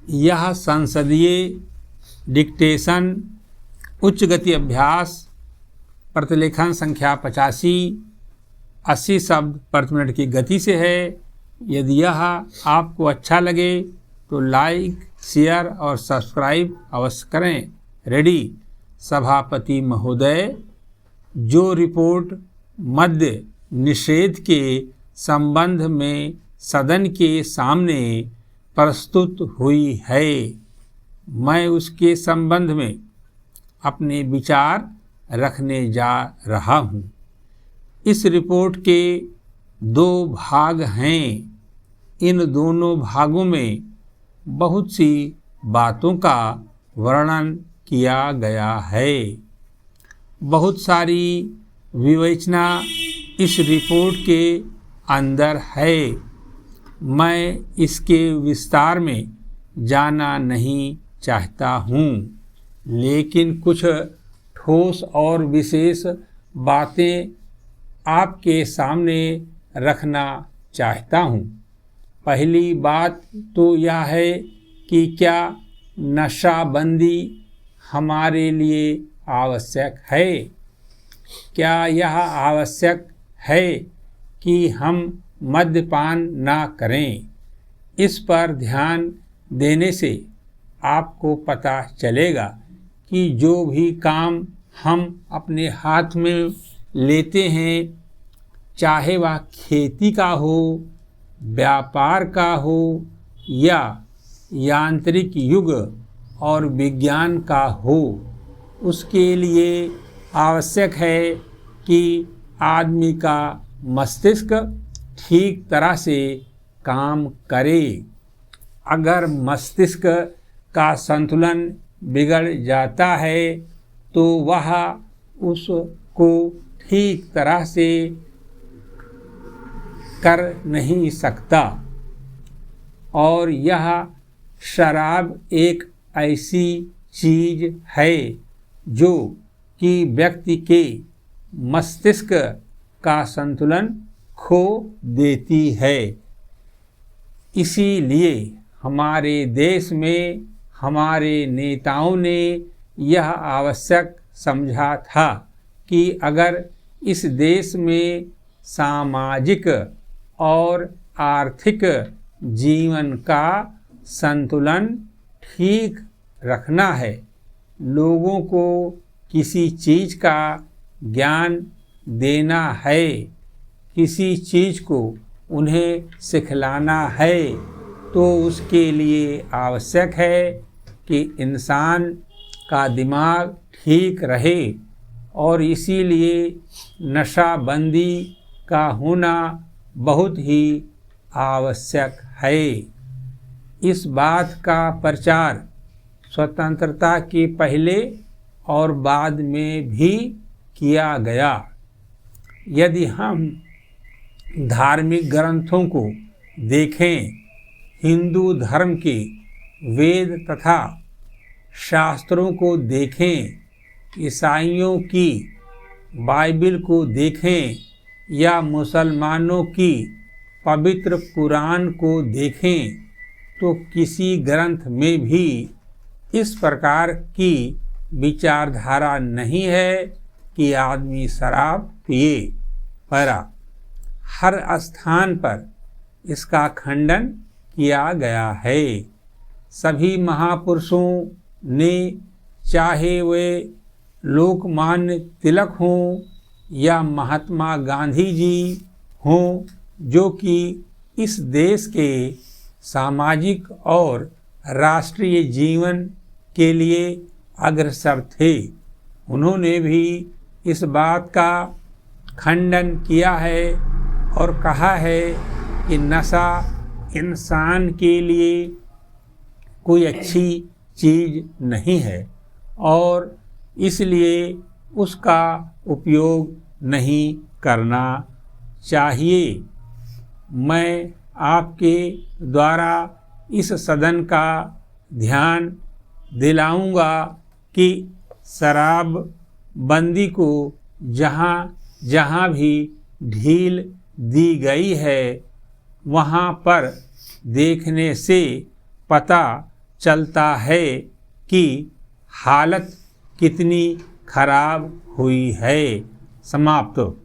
यह संसदीय डिक्टेशन उच्च गति अभ्यास प्रतिलेखन संख्या 85-80 शब्द प्रति मिनट की गति से है। यदि यह आपको अच्छा लगे तो लाइक, शेयर और सब्सक्राइब अवश्य करें। रेडी। सभापति महोदय, जो रिपोर्ट मद्य निषेध के संबंध में सदन के सामने प्रस्तुत हुई है, मैं उसके संबंध में अपने विचार रखने जा रहा हूँ। इस रिपोर्ट के 2 भाग हैं। इन दोनों भागों में बहुत सी बातों का वर्णन किया गया है। बहुत सारी विवेचना इस रिपोर्ट के अंदर है। मैं इसके विस्तार में जाना नहीं चाहता हूँ, लेकिन कुछ ठोस और विशेष बातें आपके सामने रखना चाहता हूँ। पहली बात तो यह है कि क्या नशाबंदी हमारे लिए आवश्यक है? क्या यह आवश्यक है कि हम मद्यपान ना करें? इस पर ध्यान देने से आपको पता चलेगा कि जो भी काम हम अपने हाथ में लेते हैं, चाहे वह खेती का हो, व्यापार का हो या यांत्रिक युग और विज्ञान का हो, उसके लिए आवश्यक है कि आदमी का मस्तिष्क ठीक तरह से काम करे। अगर मस्तिष्क का संतुलन बिगड़ जाता है तो वह उसको ठीक तरह से कर नहीं सकता। और यह शराब एक ऐसी चीज़ है जो कि व्यक्ति के मस्तिष्क का संतुलन खो देती है। इसीलिए हमारे देश में हमारे नेताओं ने यह आवश्यक समझा था कि अगर इस देश में सामाजिक और आर्थिक जीवन का संतुलन ठीक रखना है, लोगों को किसी चीज़ का ज्ञान देना है, किसी चीज़ को उन्हें सिखलाना है, तो उसके लिए आवश्यक है कि इंसान का दिमाग ठीक रहे। और इसीलिए नशाबंदी का होना बहुत ही आवश्यक है। इस बात का प्रचार स्वतंत्रता के पहले और बाद में भी किया गया। यदि हम धार्मिक ग्रंथों को देखें, हिंदू धर्म के वेद तथा शास्त्रों को देखें, ईसाइयों की बाइबिल को देखें या मुसलमानों की पवित्र कुरान को देखें, तो किसी ग्रंथ में भी इस प्रकार की विचारधारा नहीं है कि आदमी शराब पिए। पर हर स्थान पर इसका खंडन किया गया है। सभी महापुरुषों ने, चाहे वे लोकमान्य तिलक हों या महात्मा गांधी जी हों, जो कि इस देश के सामाजिक और राष्ट्रीय जीवन के लिए अग्रसर थे, उन्होंने भी इस बात का खंडन किया है और कहा है कि नशा इंसान के लिए कोई अच्छी चीज़ नहीं है और इसलिए उसका उपयोग नहीं करना चाहिए। मैं आपके द्वारा इस सदन का ध्यान दिलाऊंगा कि शराब बंदी को जहाँ जहाँ भी ढील दी गई है, वहाँ पर देखने से पता चलता है कि हालत कितनी खराब हुई है। समाप्त।